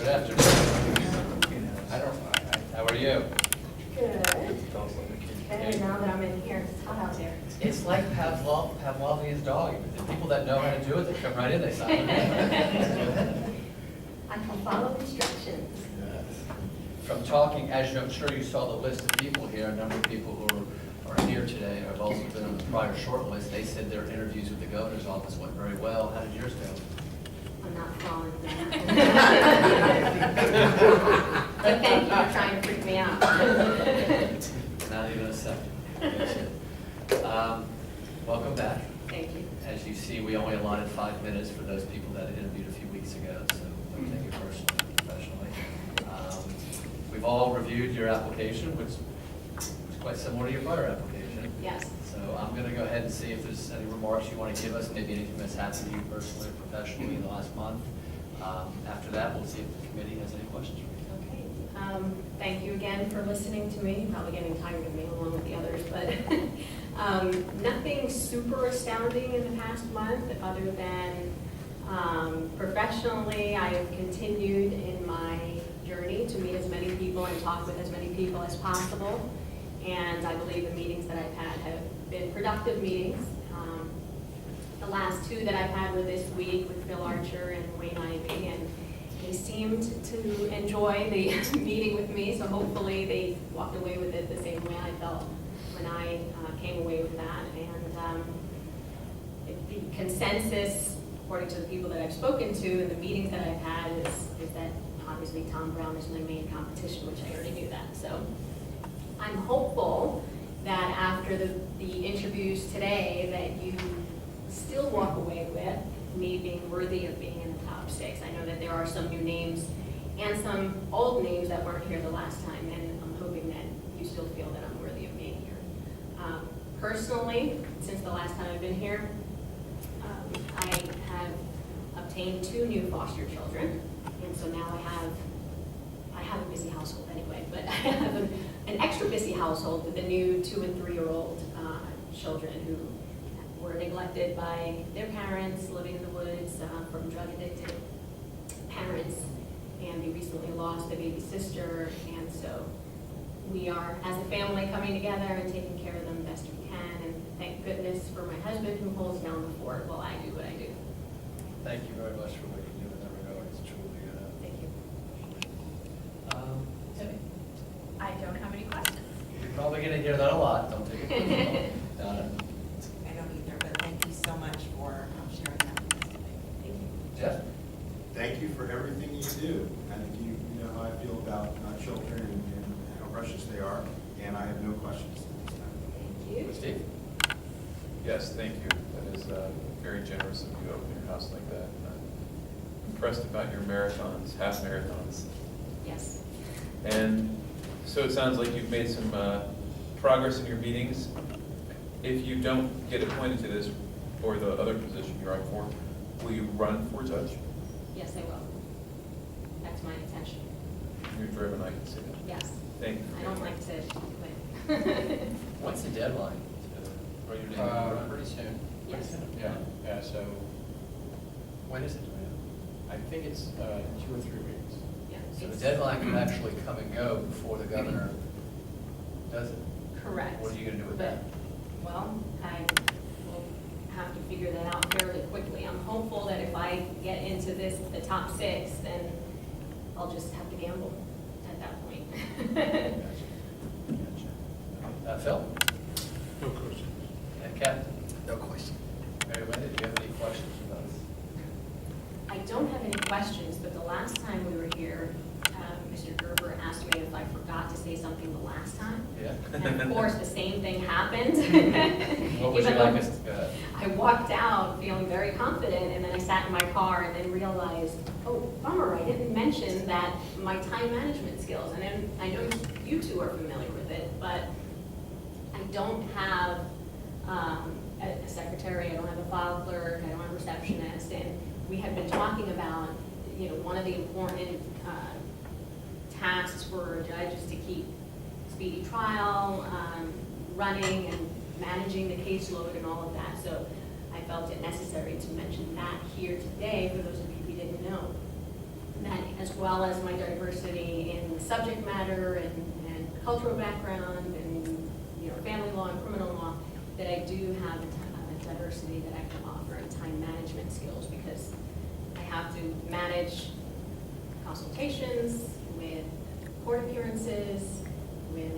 Good afternoon. How are you? Good. Better now that I'm in here. It's hot out there. It's like Pavlovian's dog. The people that know how to do it, they come right in, they sign it. I can follow instructions. From talking, as I'm sure you saw the list of people here, a number of people who are here today have also been on the prior short list. They said their interviews with the governor's office went very well. How did yours go? I'm not following that. But thank you for trying to freak me out. Not even a second. Welcome back. Thank you. As you see, we only allotted 5 minutes for those people that interviewed a few weeks ago, so don't take it personally, professionally. We've all reviewed your application, which was quite similar to your prior application. Yes. So I'm going to go ahead and see if there's any remarks you want to give us, maybe anything that's happened to you personally or professionally in the last month. After that, we'll see if the committee has any questions for you. Okay. Thank you again for listening to me. Probably getting tired of me along with the others, but nothing super astounding in the past month other than professionally, I have continued in my journey to meet as many people and talk with as many people as possible. And I believe the meetings that I've had have been productive meetings. The last two that I've had were this week with Phil Archer and Wayne Ivey, and they seemed to enjoy the meeting with me, so hopefully they walked away with it the same way I felt when I came away with that. And the consensus, according to the people that I've spoken to and the meetings that I've had, is that obviously Tom Brown is my main competition, which I already knew that. So I'm hopeful that after the interviews today that you still walk away with me being worthy of being in the top 6. I know that there are some new names and some old names that weren't here the last time, and I'm hoping that you still feel that I'm worthy of being here. Personally, since the last time I've been here, I have obtained 2 new foster children, and so now I have a busy household anyway, but I have an extra busy household with the new 2- and 3-year-old children who were neglected by their parents, living in the woods from drug-addicted parents, and we recently lost a baby sister, and so we are, as a family, coming together and taking care of them best we can, and thank goodness for my husband who holds down the fort while I do what I do. Thank you very much for what you do in that regard. It's truly Thank you. Timmy. I don't have any questions. You're probably going to hear that a lot. Don't take it personally. Donna. I don't either, but thank you so much for sharing that with us today. Thank you. Jeff. Thank you for everything you do. I think you know how I feel about children and how precious they are, and I have no questions at this time. Thank you. Steve. Yes, thank you. That is very generous of you to open your house like that. I'm impressed about your marathons, half marathons. Yes. And so it sounds like you've made some progress in your meetings. If you don't get appointed to this or the other position you're up for, will you run for judge? Yes, I will. That's my intention. You're driven, I can see that. Yes. Thank you. I don't like to quit. What's the deadline? Are you run pretty soon? Yes. Yeah, so When is it? I think it's 2 or 3 weeks. Yeah. So the It's deadline can actually come and go before the governor does it. correct. What are you going to do with But, that? well, I will have to figure that out fairly quickly. I'm hopeful that if I get into the top 6, then I'll just have to gamble at that point. Phil? No question. And Captain? No question. Marielena, do you have any questions for us? I don't have any questions, but the last time we were here, Mr. Gerber asked me if I forgot to say something the last time. Yeah. And of course, the same thing happened. What would you Even like though us to go ahead? I walked out feeling very confident, and then I sat in my car and then realized, oh, bummer, I didn't mention that my time management skills. And then I know you two are familiar with it, but I don't have a secretary, I don't have a file clerk, I don't have a receptionist, and we had been talking about, one of the important tasks for a judge is to keep speedy trial running and managing the caseload and all of that. So I felt it necessary to mention that here today for those of you who didn't know. That as well as my diversity in subject matter and cultural background and, you know, family law and criminal law, that I do have a diversity that I can offer in time management skills, because I have to manage consultations with court appearances, with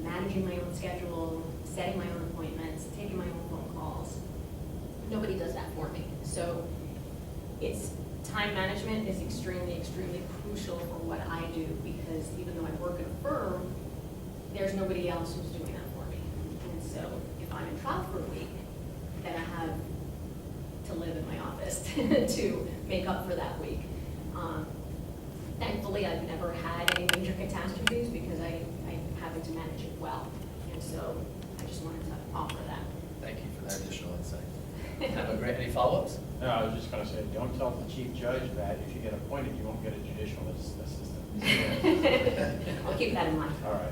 managing my own schedule, setting my own appointments, taking my own phone calls. Nobody does that for me. So it's, time management is extremely, extremely crucial for what I do, because even though I work at a firm, there's nobody else who's doing that for me. And so if I'm in trial for a week, then I have to live in my office to make up for that week. Thankfully, I've never had any major catastrophes because I happen to manage it well. And so I just wanted to offer that. Thank you for that additional insight. Have a great, any follow-ups? No, I was just gonna say, don't tell the chief judge that if you get appointed, you won't get a judicial assistant. I'll keep that in mind. All right.